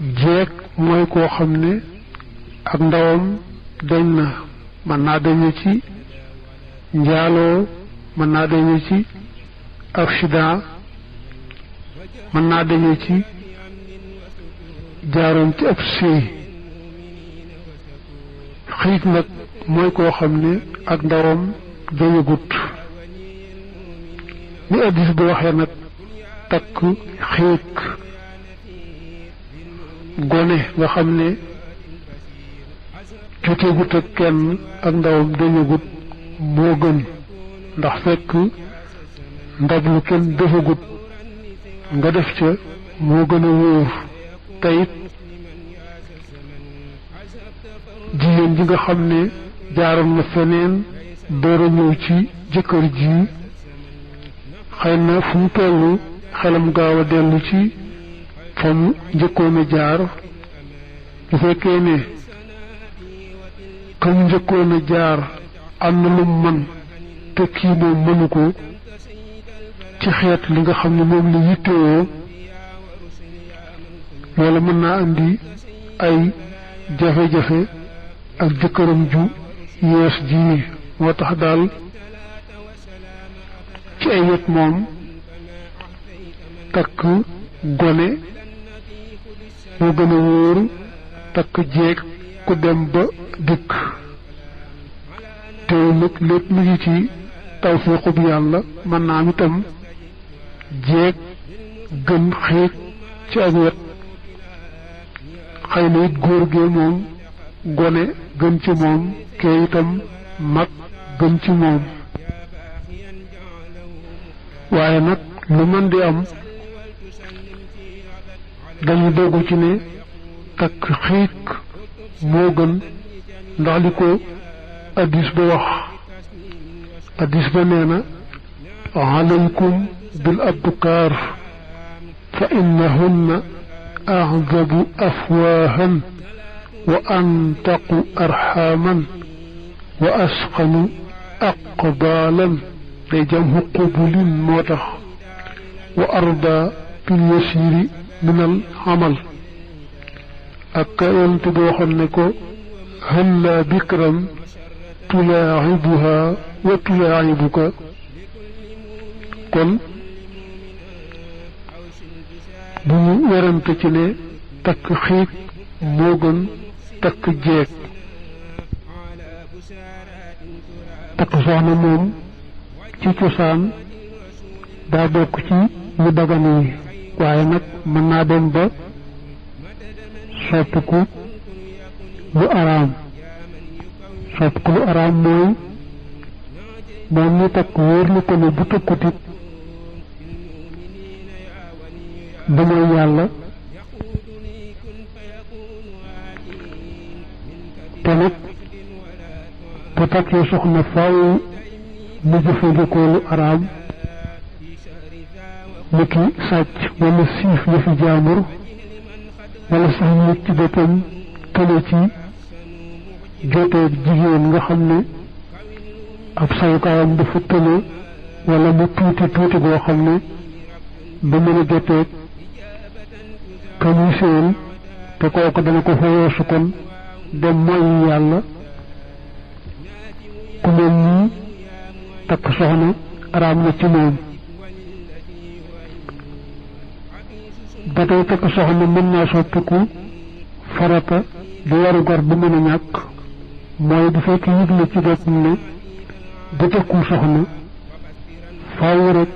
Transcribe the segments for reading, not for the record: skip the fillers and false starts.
jeeg mooy koo xam ne ak ndawam dañ na mën naa dañe ci njaaloo mën naa dañe ci accident mën naa dañe ci jaaroon ci ab sëy xiit nag mooy koo xam ne ak ndawam dañagut ni addis bi waxee nag takk xiik gone nga xam ne joteegut ak kenn ak ndawam dañagut moo gën ndax fekk ndab lu kenn defagut nga def ca moo gën a wóor teyit jigéen ji nga xam ne jaaroon na feneen door a ñëw ci jëkkër ji xëy na fu mu tollu xelam gaaw a dellu ci fa mu njëkkoon a jaar bu fekkee ne ka mu njëkkoon a jaar am na lu man te kii moom mënu ko ci xeet li nga xam ne moom la yittewoo loolu mën naa andi ay jafe-jafe ak jëkkëram ju yees ji moo tax daal ci ay wet moom takk gone moo gën a wóor takk jeeg ku dem ba dikk te nag lépp mu ngi ci tawfiqub yàlla mën naa am itam jeeg gën xiig ci ak wet xëy na it góor gee moom gone gën ci moom kee itam mag gën ci moom waaye nag lu mën di am dañu doggu ci ne takk xiik moo gën ndax li ko addis ba wax addis ba nee na alaykum bil abkaar fa innahunna ahzabu afwaahan wa antaqu arxaaman wa asqanu aqbaalan day jamhu qubulin moo tax wa arda bil yasiri minal amal ak yonent bi waxoon ne ko halla bikran tulaaxibuha wa tulaaxibuka kon bu ñu werante ci ne takk xiig moo gën takk jeeg takk soxna moom ci cosaan daa bokk ci ñu dagan yi waaye nag mën naa dem ba soppiku lu araam soppiku lu araam mooy moom ñu takk wóor lu ko ne bu tëkkutit du mooy yàlla te nag bu takkee soxna faaw mu jëfandikoo lu araam ni ki sàcc wala siif yëfi jaambur wala sax nit ci boppam tële ci joteeg jigéen nga xam ne ab sawukaayam dafa tële wala mu tuuti tuuti boo xam ne ba mën a joteeg ka muy seen te kooku dana ko fa weesu kon dem mooy yàlla ku mel nii takk soxna araam na ci moom ba tey takk soxna mën naa soppiku farata di waru gor bu mën a ñàkk mooy bu fekkee yëg la ci boppam ne bu takkul soxna faaw rek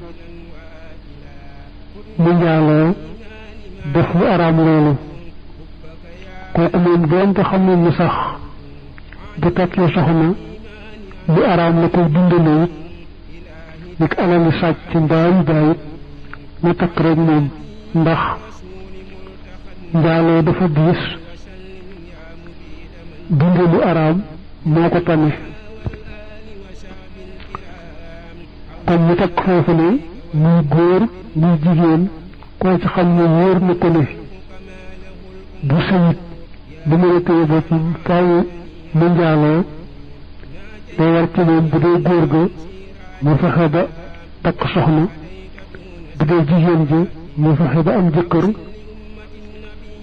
mu njaaloo def lu araam loolu kooku moom doonte xam ne ni sax bu takkee soxna lu araam la koy dundalee it nit alali sàcc mbaa yu daayit na takk rek moom ndax njaaloo dafa diis dunde lu araam moo ko tane kon ñu takk foofu ne muy góor muy jigéen koo ci xam ne wóor na ko ne bu sëyit bu mën a téye boppam faaw mu njaaloo day war ci moom bu dee góor ga mu fexe ba takk soxna bu dee jigéen ja mu fexe ba am jëkkër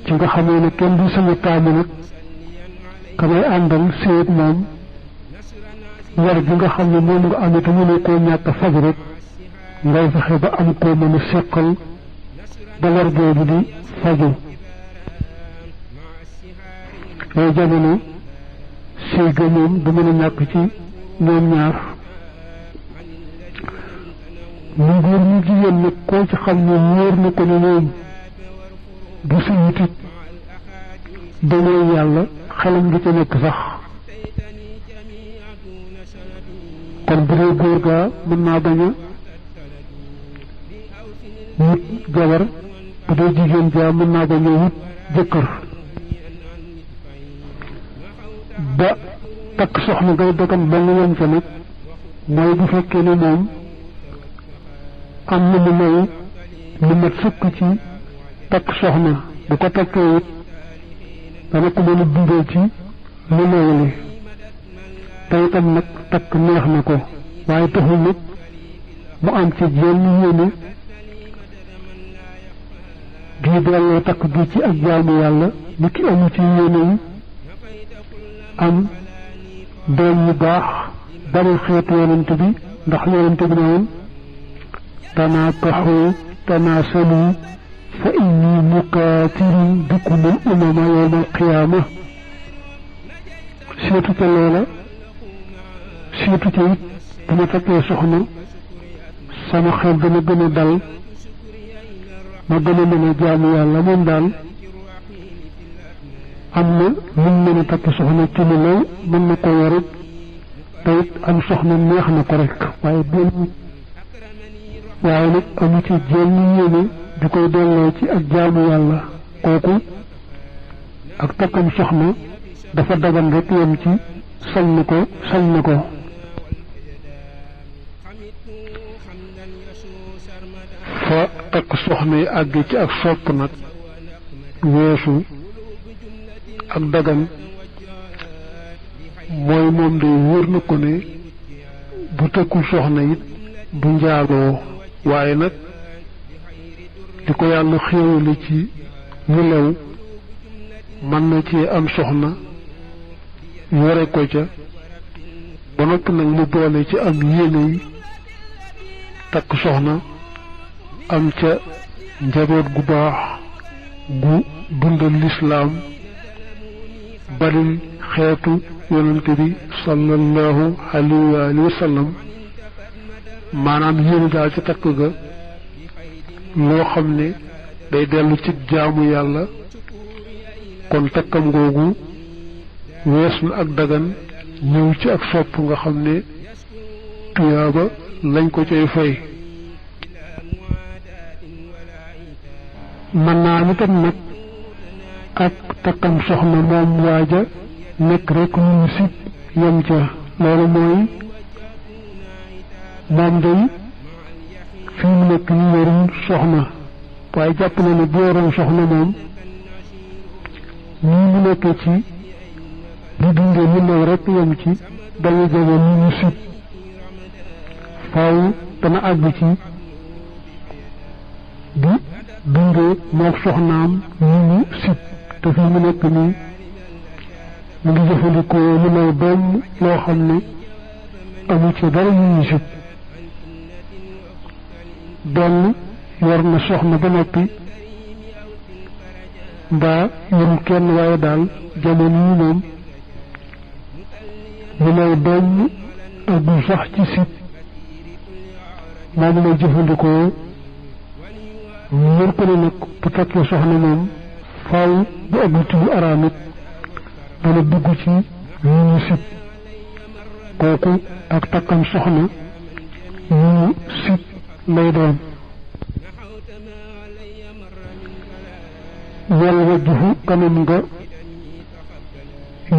ci nga xamee ne kenn du sañu taamu nag ka may àndal séet moom war gi nga xam ne moom nga amee te mënoo koo ñàkk faj rek ngay fexe ba am koo mën a seqal ba war googu di faju yooyu jamono sëy ga moom du mën a ñàkk ci ñoom ñaar mu góor ñu jigéen nag koo ci xam ne wóor na ko ne moom bu sëyitit dañoo yàlla xelam gi ca nekk sax kon bu dee góor gaa mën naa bañ a wut jabar bu dee jigéen jaa mën naa bañ a wut jëkkër ba takk soxna ngay dagan ba nga yem ca nag mooy bu fekkee ne moom am na lu may lu mat sëkk ci takk soxna bu ko takkee it dana ko mën a dundal ci lu mayli te itam nag takk neex na ko waaye taxul nag mu am ci jenn yéene gii delloo takk gi ci ak jaamu yàlla ni ki amu ci yéene yi am doom yu baax bari xeetu yonent bi ndax yonent bi ne woon tanaakaxu tanaasalu fa inni mukaatirun bikumul umama yawmal qiyaama seetu ca loola seetu ca it bu ma takkee soxna sama xel dana gën a dal ma gën a mën a jaamu yàlla moom daal am na luñ mën a takk soxna ci lu law mën na ko warit te it am soxna neex na ko rek waaye nag amu ci jenn yéene di koy delloo ci ak jaamu yàlla kooku ak takkam soxna dafa dagan rek yem ci sañ na ko fa takk soxna yi àgg ci ak sopp nag weesu ak dagan mooy moom day wóor na ko ne bu tëkkul soxna it bu njaaloo waaye nag di ko yàlla xéewale ci ñu lew mën na ci am soxna yore ko ca ba noppi nag mu boole ci am yéene yi takk soxna am ca njaboot gu baax gu dundal lislaam baril xeetu yonante bi sallallahu alayhi wa sallam maanaam yéene daal ci takk ga loo xam ne day dellu ci jaamu yàlla kon takkam googu wees na ak dagan ñëw ci ak sopp nga xam ne tuyaaba lañ ko cay fay mën naa am itam nag ak takkam soxna moom waaja nekk rek lu ñu sib yem ca loolu mooy moom day fi mu nekk ñu yorul soxna waaye jàpp na ne bu yoroon soxna moom nii mu nekkee ci di dundee mu new rek yem ci dañu jege lu ñu sib faaw dana àgg ci di dundee mook soxnaam lu ñu sib te fi mu nekk nii mu ngi jëfandikoo lu may doom loo xam ne amu ci dara lu ñu sib benn yor na soxna ba noppi mbaa yorul kenn waaye daal jamono yi moom lu may doom agul sax ci sib moom lay jëfandikoo ñu yor ko ne nag bu takkee soxna moom faaw bu agul ci lu araam it dana dugg ci lu ñu sib kooku ak takkam soxna lu ñu sib lay doon wal wajhu kanam nga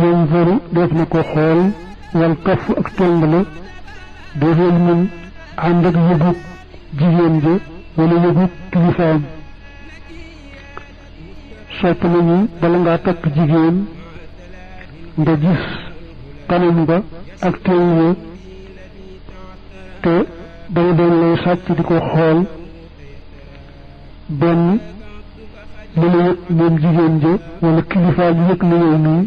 yanzuru def na ko xool wal kaf ak tëng la defeel mun ànd ak yëgub jigéen ja wala yëgub kilifaam sopp nañu bala ngaa takk jigéen nga gis kanam nga ak tëng ya te danga doon lay sàcc di ko xool benn mu la yëg moom jigéen ja wala kilifa bi yëg na yow nii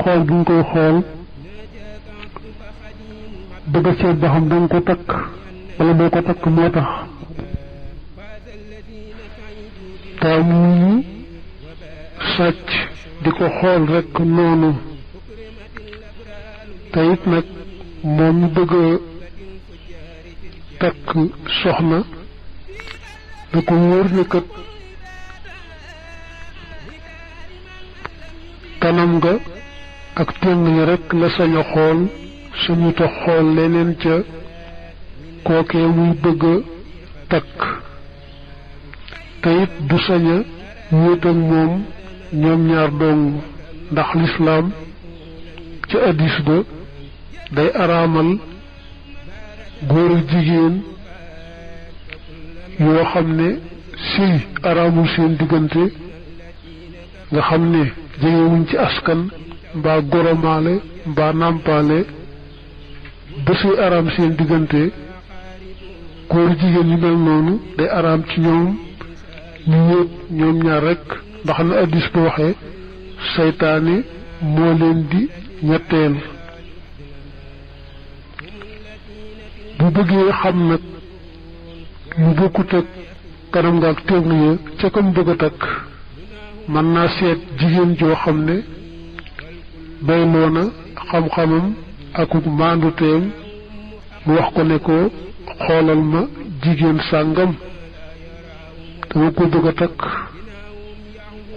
xool gi nga koy xool bëgg a seet ba xam danga ko takk wala doo ko takk moo tax taw mu sàcc di ko xool rekk noonu te it nag moom mi bëgg a takk soxna da ko wóor ne kat kanam nga ak téng yi rekk la sañ a xool suñu tax xool leneen ca kookee muy bëgg a takk te it du sañ a wéet ak moom ñoom ñaar dong ndax lislaam ca addis ba day araamal góor ak jigéen yoo xam ne sëy araamul seen diggante nga xam ne jegewuñ ci askan mbaa goromaale mbaa nàmpaale ba sëy araam seen diggante góor jigéen yu mel noonu day araam ci ñoom ñu wéet ñoom ñaar rekk ndax na addis ba waxee seytaane moo leen di ñetteel bu bëggee xam nag lu bokkut ak kanam nga ak téng ya ca kam bëgg a takk mën naa seet jigéen joo xam ne doyloona xam-xamam akuk maanduteem mu wax ko ne ko xoolal ma jigéen sàngam dama ko bëgg a takk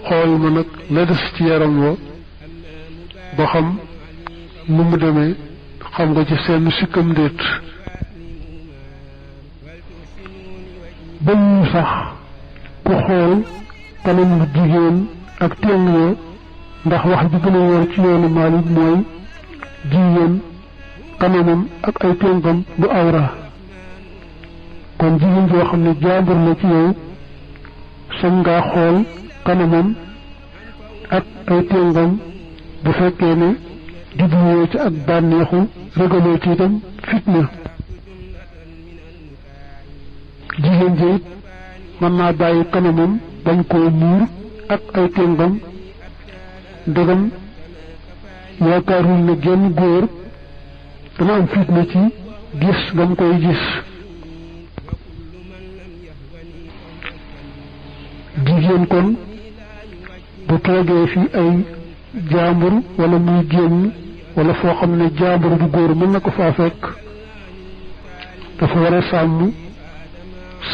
xool ma nag la des ci yaram wa ba xam nu mu demee xam nga ci seen sikkam ndéet ba ñu sax ku xool kanam nga jigéen ak téng ya ndax wax ji gën a wóor ci yoonu Maalik mooy jigéen kanamam ak ay téngam du awra kon jigéen joo xam ne jaambur la ci yow sañ ngaa xool kanamam ak ay téngam bu fekkee ne jubluwoo ci ak bànneexu ragaloo ci itam fitna jigéen ji it mën naa bàyyi kanamam bañ koo muur ak ay téngam ndegam yaakaarul ne genn góor dana am fitna ci gis gam koy gis jigéen kon bu toogee fi ay jaambur wala muy génn wala foo xam ne jaambur bu góor mën na ko faa fekk dafa war a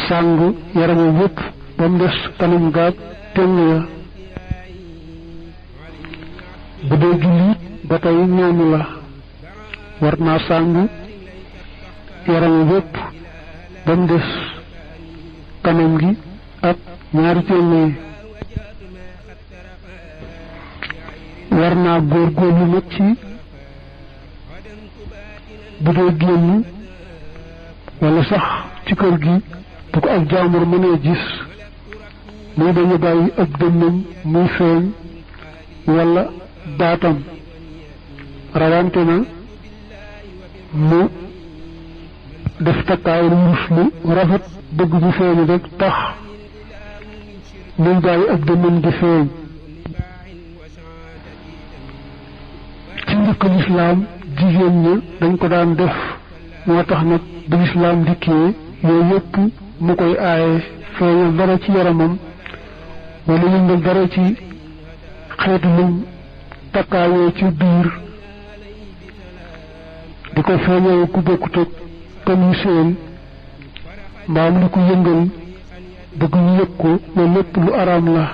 sàng yaramam yépp ba mu des kanam gaag téng ya bu dee julli ba tey noonu la war naa sàng yaramam yépp ba mu des kanam gi ak ñaari téng yi war naa góorgóorlu nag ci bu dee génn wala sax ci kër gi bu ko ak jaambur mënee gis muy bañ a bàyyi ab dënnam muy feeñ wala baatam rawante na mu def takkaay wurus lu rafet bëgg mu feeñ rek tax muy bàyyi ab dënnam di feeñ ci njëkk lislaam jigéen ña dañ ko daan def moo tax nag bu lislaam dikkee yooyu yépp mu koy aaye feeñal dara ci yaramam wala yëngal dara ci xeetu lum takkaayoo ci biir di ko feeñal ku bokkut ak kam yu seen mbaam li ko yëngal bëgg ñu yëg ko loolu lépp lu araam la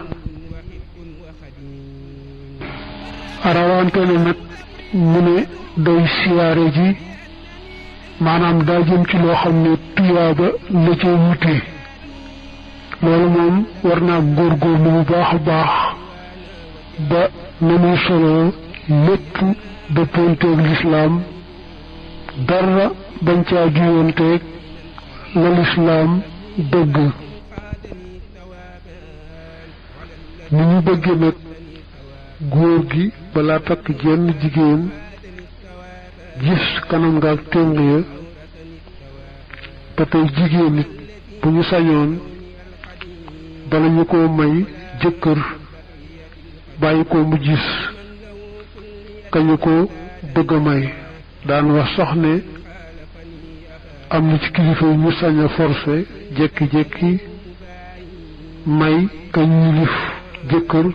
arawante ne nag mu ne day siyaare ji maanaam daa jëm ci loo xam ne tuyaaba la ca wute loolu moom war naa góorgóorlu bu baax a baax ba na muy soloo lépp dëppoonteeg lislaam dara bañ caa juyoonteeg la lislaam bëgg ni ñu bëgge nag góor gi balaa takk jenn jigéen gis kanam nga ak téng ya ba tey jigéen nit bu ñu sañoon bala ñu ko may jëkkër bàyyi ko mu gis kañu ko bëgg a may daan wax sax ne am na ci kilifa yi ñu sañ a forcé jékki-jékki may kañ yilif jëkkër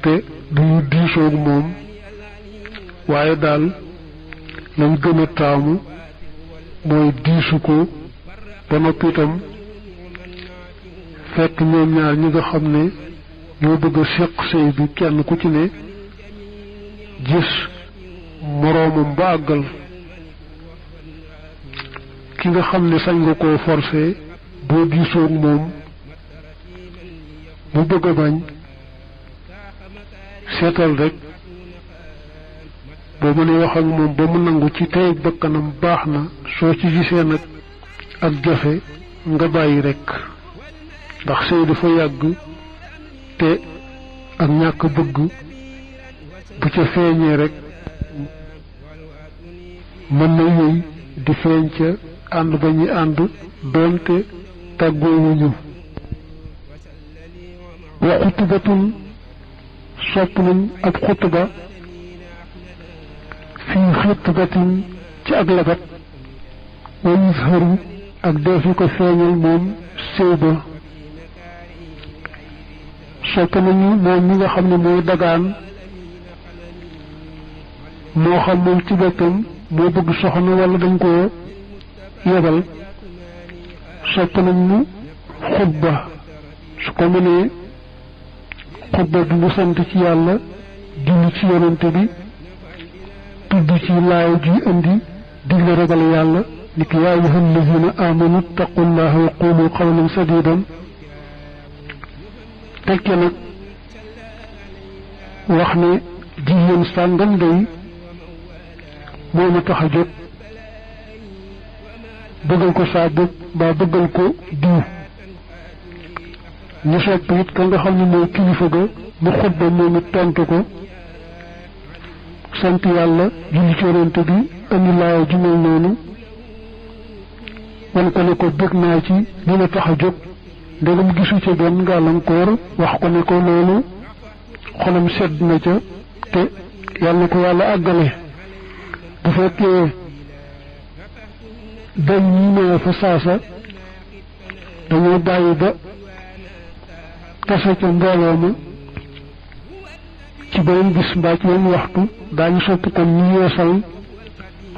te duñu diisoog moom waaye daal lañ gën a taamu mooy diisu ko ba noppi itam fekk ñoom ñaar ñi nga xam ne ñoo bëgg a séq sëy bi kenn ku ci ne gis moroomam ba àggal ki nga xam ne sañ nga koo forcé boo diisoog moom mu bëgg a bañ seetal rek boo mënee wax ak moom ba mu nangu ci tey bakkanam baax na soo ci gisee nag ak jafe nga bàyyi rek ndax sëy dafa yàgg te ak ñàkk bëgg bu ca feeñee rek mën na yëy di feeñ ca ànd ba ñuy ànd doonte tàggoowuñu wa xutubatun sopp nañ ab xutuba fii xutbatin ci ak labat wa yuzharu ak def yi ko feeñal moom sëy ba sopp nañu moom mi nga xam ne mooy dagaan moo xam moom ci boppam moo bëgg soxna wala dañ koo yebal sopp nañu xutba su ko mënee xutba bi mu sant ci yàlla julli ci yonante bi tudd ci laay ji indi digle ragal yàlla ni ki yaa ayyuha allazina amanu taqullaha wa qulu qawlan sadidan tekke nag wax ne jigéen sàngam day moo ma tax a jóg bëggal ko saa bopp mbaa bëggal ko diw ñu sopp it ka nga xam ne mooy kilifa ga mu xutba moom it tontu ko sant yàlla julli ci yonent bi andi laaya ju mel noonu wan ko ne ko bëgg naa ci li la tax a jóg ndegam gisu ca benn gàllankoor wax ko ne ko loolu xolam sedd na ca te yàlla ko yàlla àggale bu fekkee dañ ñi nee fa saasa dañoo bàyyi ba tase ca mbooloo ma ci beneen bis mbaa ci beneen waxtu daañu sopp kon ñu yeesal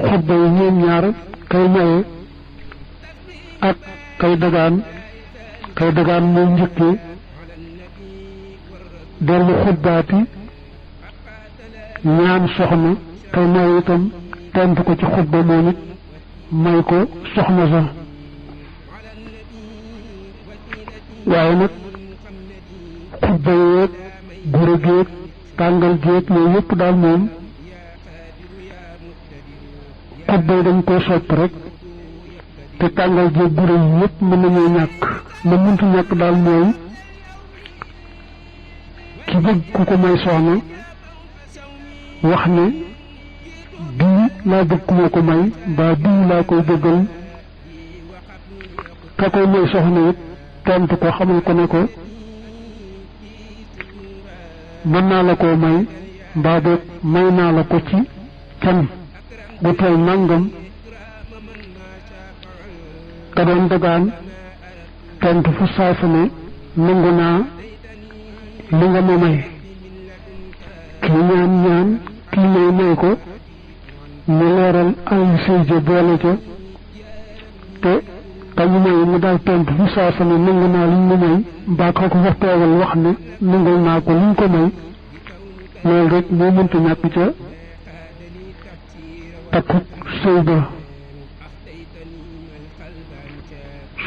xutba yi ñoom ñaar kay maye ak kay dagaan moom njëkkee dellu xutbaati ñaan soxna kay maye itam tontu ko ci xutba moom it may ko soxna sa waaye nag xutba yeeg gure géeg tàngal géeg yooyu yëpp daal moom xutba yi dañ koo sopp rek te tàngal géeg gure yi yëpp mën nañoo ñàkk la muntu ñàkk daal mooy ki bëgg ku ko may soxna wax ne bii laa bëgg ku ma ko may mbaa bii laa koy bëggal ka koy may soxna it tontu ko xamal ko ne ko mën naa la koo may mbaa boog may naa la ko ci can bu toll nangam ka doon dagaan tontu fu saasa ne nangu naa li nga ma may kii ñaan kii may ko mu leeral ay sëy ja boole ca te kañu may mu daal tontu fu saasa ne nangu naa liñ ma may mbaa ko fa teewal wax ne nangul naa ko liñ ko may loolu rek moo mënta ñàkk ca takkuk sëy ba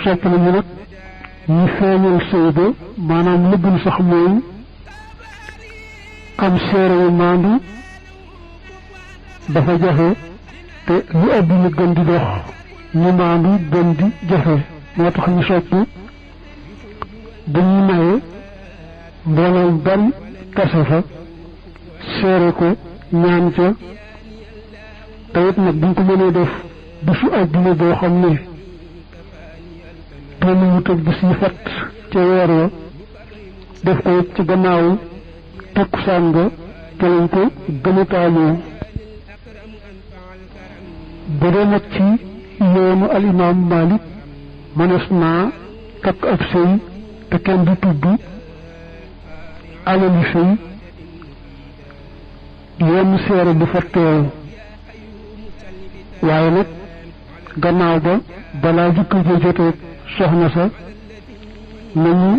sopp nañu nag ñi feeñal sëy ba maanaam lëggul sax mooy am seere yu maandu dafa jafe te lu àdduna gën di dox ñu maandu gën di jafe moo tax ñu sopp bu ñu maye mbooloom bari tase fa seere ko ñaan ca te it nag buñ ko mënee def bisu àdduna boo xam ne tollu wut ak bis yi fat ca weer wa def ko ci gannaaw takkusaan nga te lañ ko gën a taamoo bu dee nag ci yoonu al imaam Malik mënees naa takk ab sëy te kenn du tudd alali sëy yenn seere du fa teew waaye nag gannaaw ba balaa jëkkër ja jotee soxna sa nañu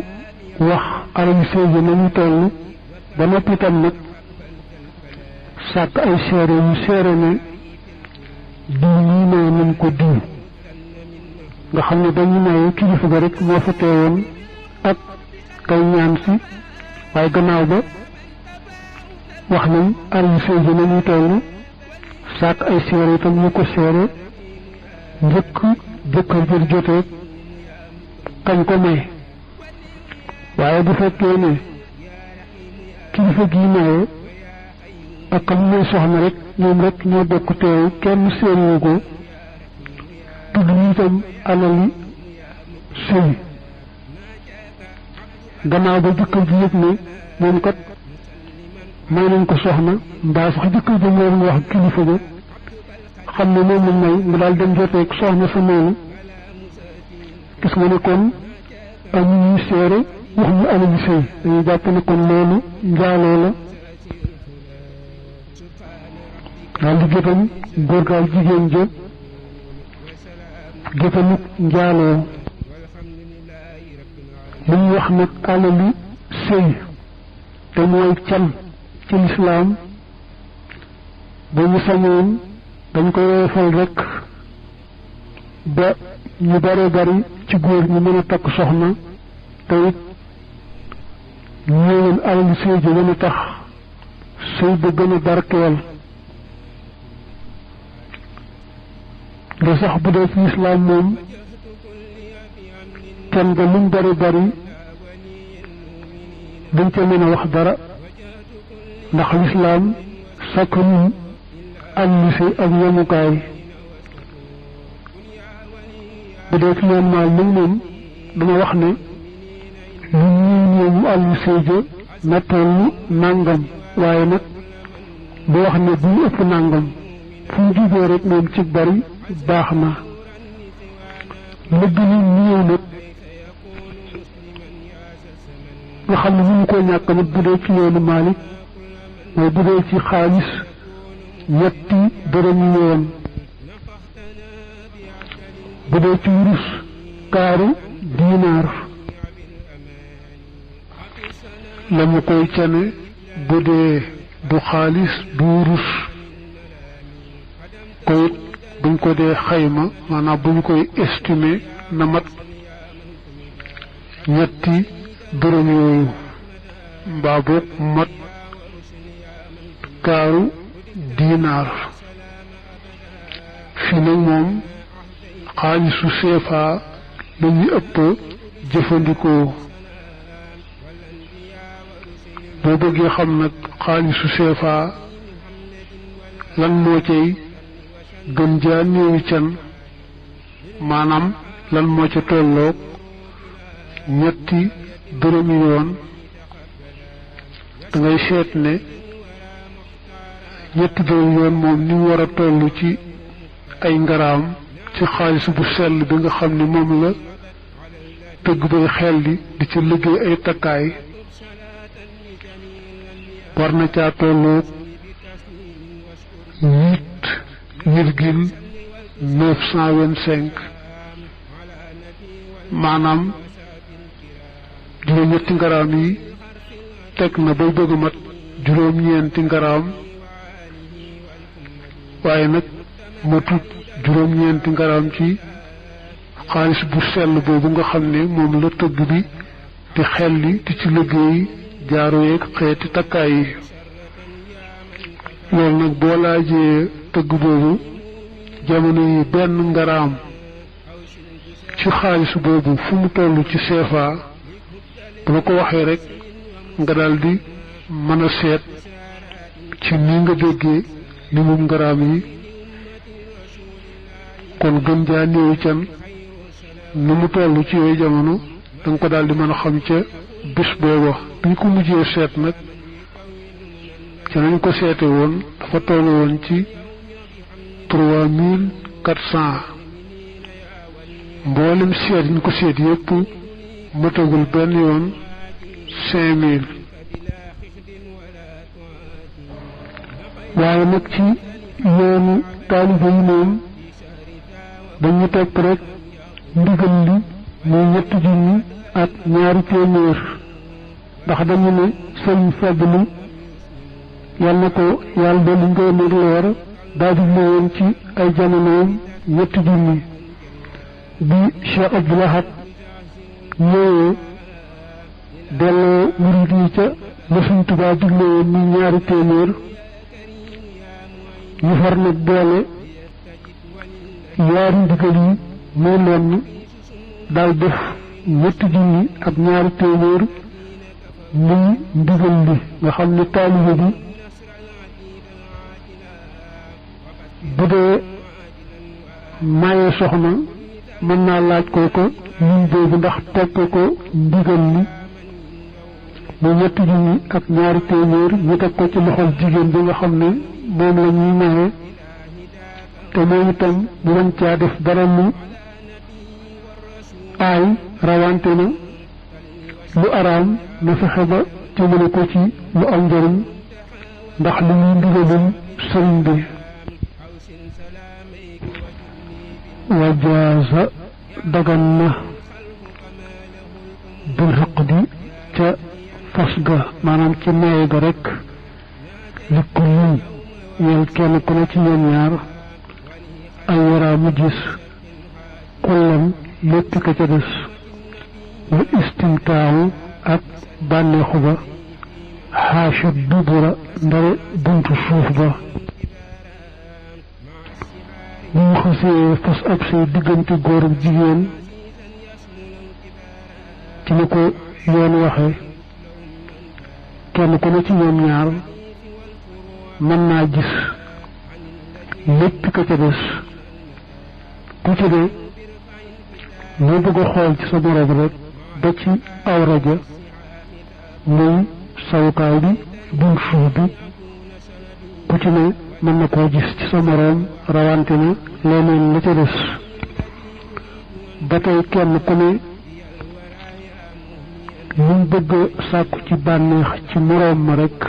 wax alali sëy ji nañu toll ba noppi tam nag sàkk ay seere yu seere ne diw nii nee nañ ko diw nga xam ne dañu maye kilifa ga rek moo fa teewoon ak kay ñaan si waaye gannaaw ba wax nañ alali sëy ji nañu toll sàkk ay seere itam ñu ko seere njëkk jëkkër jër jotee kañ ko may waaye bu fekkee ne kilifa gi maye ak kam mooy soxna rek ñoom rek ñoo bokk teew kenn seerewu ko tudd ñu itam alali sëy gannaaw ba jëkkër ji yëg ne moom kat may nañ ko soxna mbaa sax jëkkër ji moo wax kilifa ga xam ne moom lañ may mu daal dem joteeg soxna sa noonu gis nga ne kon amuñuy seere wax ñu alali sëy dañuy jàpp ne kon loolu njaaloo la daal di gétam góor gaal jigéen ja gétamit njaaloo lu ñu wax nag alali sëy te mooy can ci lislaam ba ñu sañoon dañ koy woyofal rek ba ñu bare bari ci góor ñu mën a takk soxna te it ñëwoon alali sëy ji gën a tax sëy ba gën a barkeel nga sax bu dee ci lislaam moom can ga luñ bari bari dañ ca mën a wax dara ndax lislaam sàkk ñu alali sëy ak yemukaay bu dee ci yoon maal nag moom dama wax ne lu ñuy mu alali sëy ja na tollu nàngam waaye nag bu wax ne bu ñu ëpp nàngam fu ñu jugee rek moom ci bari baax na la gën a néew nag nga xam ne mënu koo ñàkk nag bu dee ci yoonu Maalik mooy bu dee ci xaalis ñetti dërëmi yoon bu dee ci wurus kaaru diinaar la mu koy cane bu dee du xaalis du wurus koy buñ ko dee xayma maanaam buñ koy estimer na mat ñetti dërëm yooyu mbaa boog mat kaaru diinaar fi nag moom xaalisu CFA la ñu ëpp jëfandikoo boo bëggee xam nag xaalisu CFA lan moo cay gën jaa néewi can maanaam lan moo ca tolloog ñetti dërëmi yoon da ngay seet ne ñetti dërëmi yoon moom ni mu war a toll ci ay ngaraam ci xaalis bu sell bi nga xam ne moom la tëgg bay xel di ci liggéey ay takkaay war na caa tolloog 8,925 maanaam juróom-ñetti ngaraam yi teg na bay bëgg mat juróom-ñeenti ngaraam waaye nag matut juróom-ñeenti ngaraam ci xaalis bu sell boobu nga xam ne moom la tëgg bi di xelli di ci liggéey jaaro yeeg xeeti takkaay yi loolu nag boo laajee tëgg boobu jamono yi benn ngaraam ci xaalis boobu fu mu toll ci CFA bu la ko waxee rek nga daldi mën a seet ci ni nga déggee li mum ngaraam yi kon gën jaa néewi can nu mu toll ci yooyu jamono danga ko daldi mën a xam ca bis booba bi ñu ko mujjee seet nag ci nañ ko seete woon dafa toll woon ci 3400 mboolem seet yi ñu ko seet yépp matagul benn yoon 5000 waaye nag ci yoonu taalibe yi moom dañu topp rek ndigal li muy 3 junni ak 2 téeméer ndax dañu ne sëriñ Fadlu yàlla na ko yàlla dolli ngërëm ak leer daa digle woon ci ay jamonoom 3 junni bi Cheikh Abdoul Ahad ñëwee delloo murid yi ca la Sëriñ Tuubaa digle woon muy 2 téeméer ñu far nag boole yaari ndigal yi muy lenn daal def 3 junni ak 2 téeméer muy ndigal li nga xam ne taalibe bi bu dee maye soxna mën naa laaj kooko lim boobu ndax toppe ko ndigal li mu 3 junni ak 2 téeméer ñu teg ko ci loxol jigéen bi nga xam ne moom la ñuy maye te moom itam bu bañ caa def dara lu aay rawante na lu araam na fexe ba jëmale ko ci lu am njëriñ ndax li ñuy ndigalul sëriñ bi wajaaza dagan na bi rëq di ca fas ga maanaam ci maye ga rek li kullin ñeel kenn ku ne ci ñoom ñaar ay waraa mu gis kullam lépp ka ca des wa istimtaawu ak bànneexu ba xaasha dubura ndare buntu suuf ba bu ñu xasee fas ab say diggante góor ak jigéen ci ni ko yoon waxe kenn ku ne ci ñoom ñaar mën naa gis lépp ka ca des ku ci ne loo bëgg a xool ci sa moroom rek ba ci awra ja muy sawukaay bi bunt suuf bi ku ci ne mën na koo gis ci sa moroom rawante na leneen la ca des ba tey kenn ku ne luñ bëgg sàkku ci bànneex ci moroom ma rek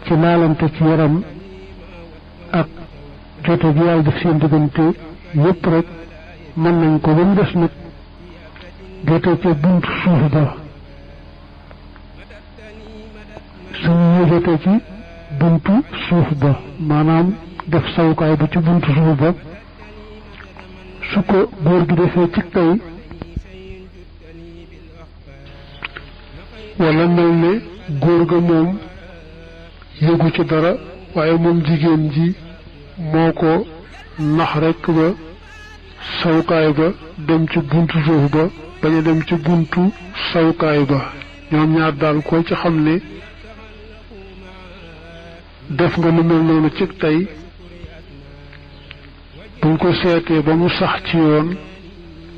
ci laalante ci yaram ak jote bi yàlla def seen diggante yépp rek mën nañ ko ba mu des nag jote ca bunt suuf ba suñu jote ci buntu suuf ba maanaam def sawukaay ba ci buntu suuf ba su ko góor gi defee ci tey wala mel ne góor ga moom yëgu ci dara waaye moom jigéen ji moo ko nax rekk ba sawukaay ba dem ci buntu suuf ba bañ a dem ci buntu sawukaay ba ñoom ñaar daal ko ci xam ne def nga lu mel noonu ci tey buñ ko seetee ba mu sax ci yoon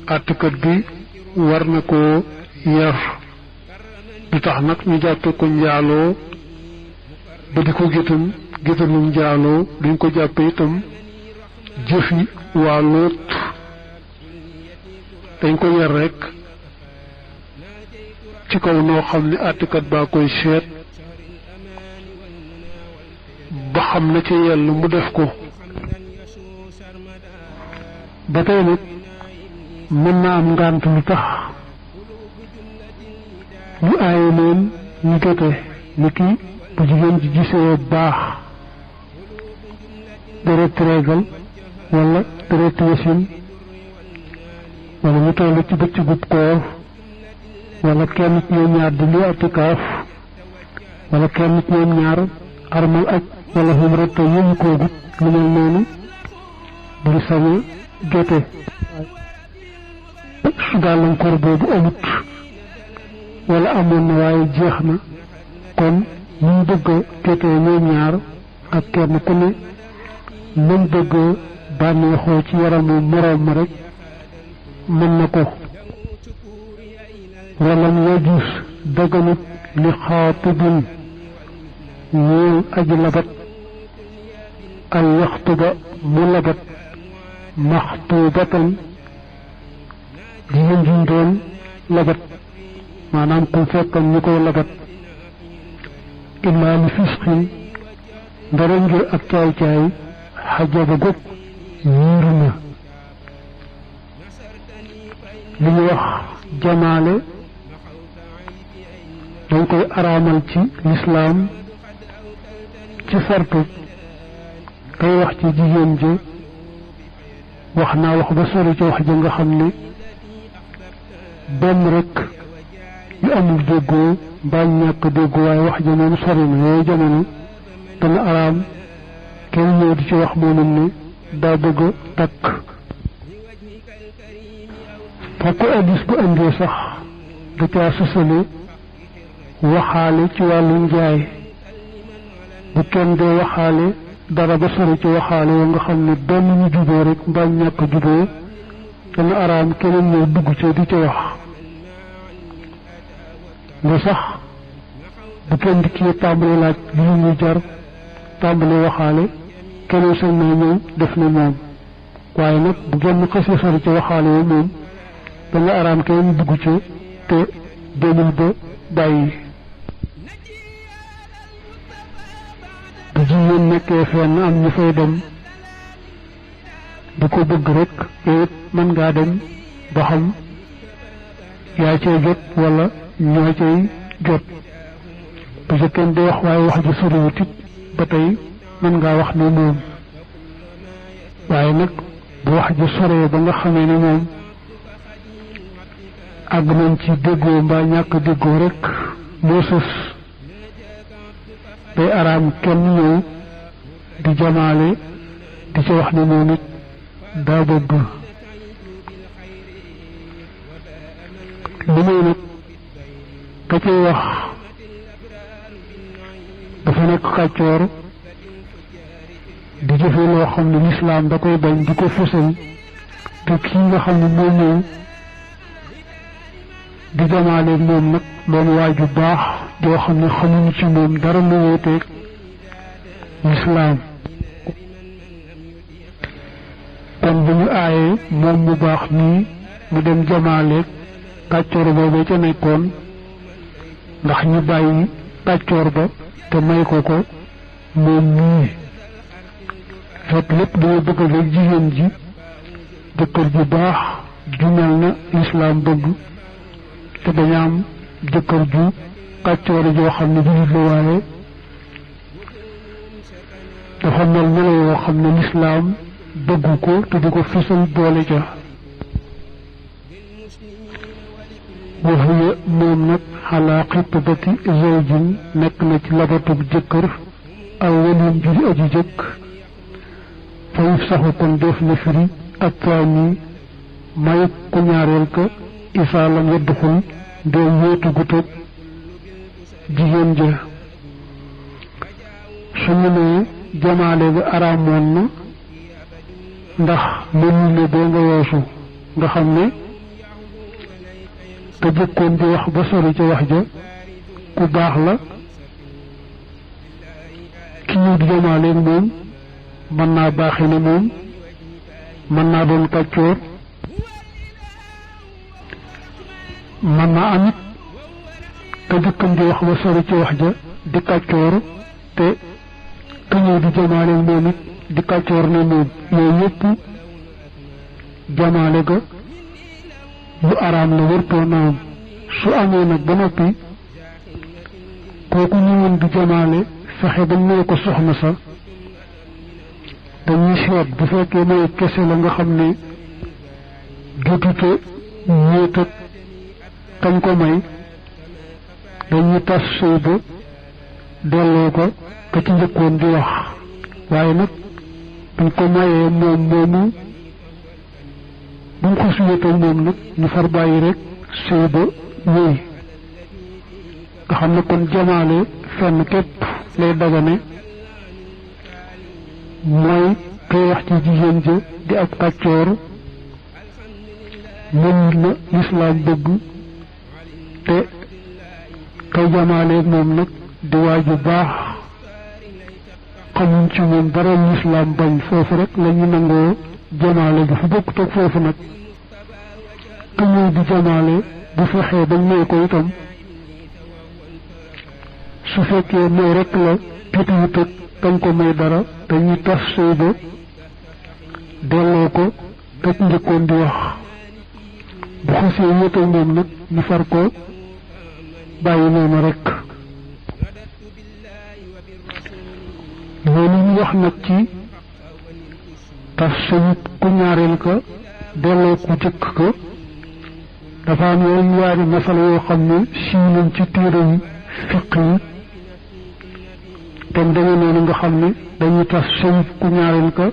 àttekat bi war na koo yar du tax nag ñu jàppe ko njaaloo ba di ko gétanum njaaloo duñ ko jàppe itam jëfi waa Lóot dañ ko yar rekk ci kaw noo xam ne àttekat baa koy seet ba xam na ci yell mu def ko ba tey nag mën na am ngànt lu tax ñu aaye leen ñu jote ni ki bu jigéen ji gisee baax deret régal wala deret wasin wala ñu toll ci bëccëgub koor wala kenn ci ñoom ñaar di lu atikaaf wala kenn ci ñoom ñaar armal aj wala xumra te yëngu koogut lu mel noonu duñ sañ a jote su gàllankoor boobu amut wala amoon na waaye jeex na kon ñu bëgg a jotee ñoom ñaar ak kenn ku ne nañ bëgg bànneexoo ci yaramu moroom ma rek mën na ko walam yajus daganut li xaatibin ñeel aji labat an yaxtuba mu labat maxtubatan jigéen juñ doon labat maanaam ku fekkan ñu koy labat illaa li fisqin ndara ngir ak caay-caay xajaba gog yiiru na li ñu wax jamaale dañ koy araamal ci lislaam ci sartu kay wax ci jigéen ja wax naa wax ba sori ci wax ja nga xam ne benn rek yu amul déggoo mbaa ñàkk déggoo waaye wax ja moom sori na yooyu jamono dana araam kenn ñëw di ci wax moomam ne daa bëgg a takk fokk addis bu indee sax da caa sësale waxaale ci wàllu njaay bu kenn dee waxaale dara ba sori ci waxaale yoo nga xam ne benn ñu juboo rek mbaa ñàkk juboo dana araam keneen ñëw dugg ci di ci wax nga sax bu kenn di kii tàmbali laaj li ñuy jar tàmbali waxaale keneen sañ naa ñëw def na moom waaye nag bu genn xësi sori ci waxaale yoo moom dana araam keneen dugg ci te demul ba bàyyi bu jigéen nekkee fenn am ñu fay dem di ko bëgg rek it mën ngaa dem ba xam yaa cay jot wala ñoo cay jot bu ca kenn di wax waaye wax ji soriwut it ba tey mën ngaa wax ne moom waaye nag bu wax ji soree ba nga xamee ne moom àgg nañ ci déggoo mbaa ñàkk déggoo rek moo sës day araam kenn ñëw di jamaale di ci wax ne moom it daa bëgg li may nag ka cay wax dafa nekk kàccoor di jëfe loo xam ne lislaam da koy bañ di ko fësal te kii nga xam ne moo ñëw di jamaale moom nag doon waaju baax joo xam ne xamuñu ci moom dara lu wóoteeg lislaam kon bu ñu aayee moom mu baax nii mu dem jamaaleeg kàccoor boobee ca nekkoon ndax ñu bàyyi kàccoor ba te may ko ko moom nii fekk lépp dama bëgg rek jigéen ji jëkkër ju baax ju mel na lislaam bëgg te dañu am jëkkër ju kàccoor joo xam ne jullit la waaye dafa mel melo yoo xam ne lislaam bëggu ko te di ko fësal boole ca wa hiya moom nag xalaa xitbati zawjin nekk na ci labatub jëkkër aw walin juri aji jëkk fa yufsaxu kon def na firi ak taani may ku ñaareel ka isaa lam yadduxul ndee wéetu gutëg jigéen ja suñu nee jamaale bi araamoon na ndax mënul ne boo nga weesu nga xam ne te jëkkoon di wax ba sori ci wax ja ku baax la ki ñu di jamaaleeg moom mën naa baaxi ne moom mën naa doon kàccoor mën naa am it te jëkkam di wax ba sori ci wax ja di kàccoor te ka ñëw di jamaaleeg moom it di kàccoor ne moom yooyu yëpp jamaale ga lu araam la wërtoo naam su amee nag ba noppi kooku ñëwoon di jamaale fexe ba ñëw ko soxna sa dañuy seet bu fekkee mooy kese la nga xam ne jotute ñéet ak kañ ko may dañuy tas sëy ba delloo ko ka ci njëkkoon di wax waaye nag buñ ko mayee moom moomu bu mu ko suyatoo moom nag ñu far bàyyi rek sëy ba wéy nga xam ne kon jamaale fenn képp lay dagane mooy koy wax ci jigéen ja di ab kàccoor mën na lislaam bëgg kay jamaaleeg moom nag di waaju baax xamuñ ci moom dara lislaam bañ foofu rek la ñu nangoo jamaale gi fu bokk toog foofu nag ka ñëw di jamaale bu fexee bañ nee ko itam su fekkee mooy rek la jotuwu tëg dañ ko may dara dañuy tas sëy ba delloo ko teg njëkkoon di wax bu xasee wéetal moom nag ñu far ko bàyyi noonu rek loolu ñu wax nag ci tas sëyut ku ñaareel ka delloo ku jëkk ka dafa am yooyu yaari masala yoo xam ne siiw nañ ci téere yi fiq yi tam demee noonu nga xam ne dañuy tas sëyut ku ñaareel ka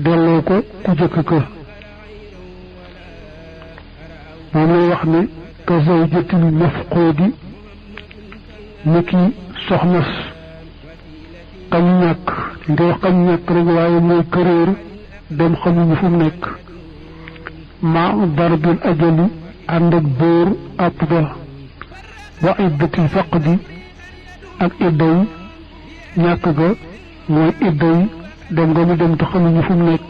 delloo ko ku jëkk ka moom lay wax ne ka zawjatil mafquudi ni ki soxnas kañ ñàkk ngay xam ñàkk rek waaye mooy këréer dem xamuñu fu mu nekk ma darbil ajali ànd ak bóor àpp ba wa iddatil faqdi ak idday ñàkk ga mooy idday dem nga mu dem te xamuñu fu mu nekk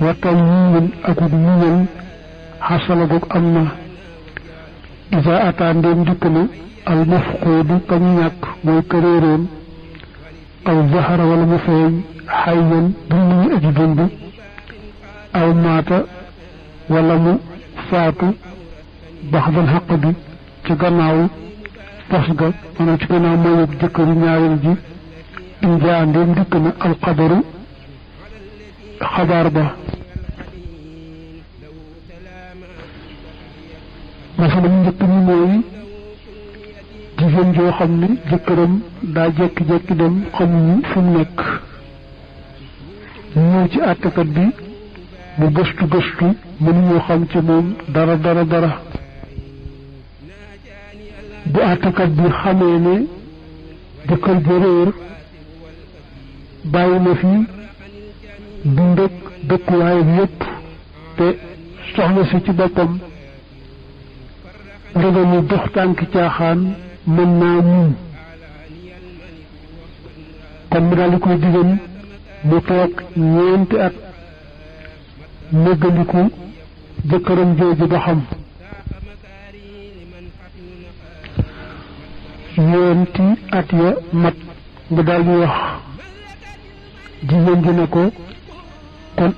wattal yiin akuk muñal xasala goog am na isa ata ndéem dikk na al mafquudu kañ ñàkk mooy këréeroon aw zahara wala mu feeñ xayyan bu mu ñu aji dund aw maata wala mu faatu baxdal xaq bi ci gannaaw fas ga maanaam ci gannaaw mayub jëkkëru ñaareel ji injaa ndéem dikk na alxabaru xabaar ba masala mu njëkk mi mooy jigéen joo xam ne jëkkëram daa jekki-jekki dem xamuñu fu mu nekk ñëw ci àttekat bi mu gëstu mënuñoo xam ci moom dara bu àttekat bi xamee ne jëkkër ja réer bàyyi na fi dund ak dëkkuwaay bi yépp te soxna si ci boppam ndegam dox tànki caaxaan mën naa muñ kon mu daal di koy digal mu toog ñeenti at néggandiku jëkkëram jooju ba xam ñeenti at ya mat mu daal di wax jigéen ji ne ko kon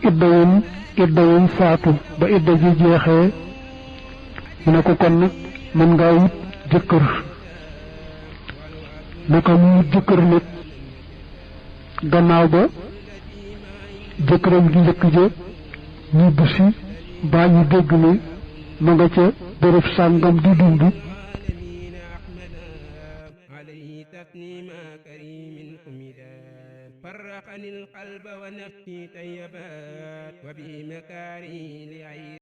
iddawum faatu ba idda ji jeexee mu ne ko kon nag mën ngaa wut jëkkër naka mu wut jëkkër nag gannaaw ba jëkkëram ji njëkk ja ñibbi si baa ñu dégg ne ma nga ca bërëb sàngam di dund فرقني القلب ونفسي طيبات وبمكاري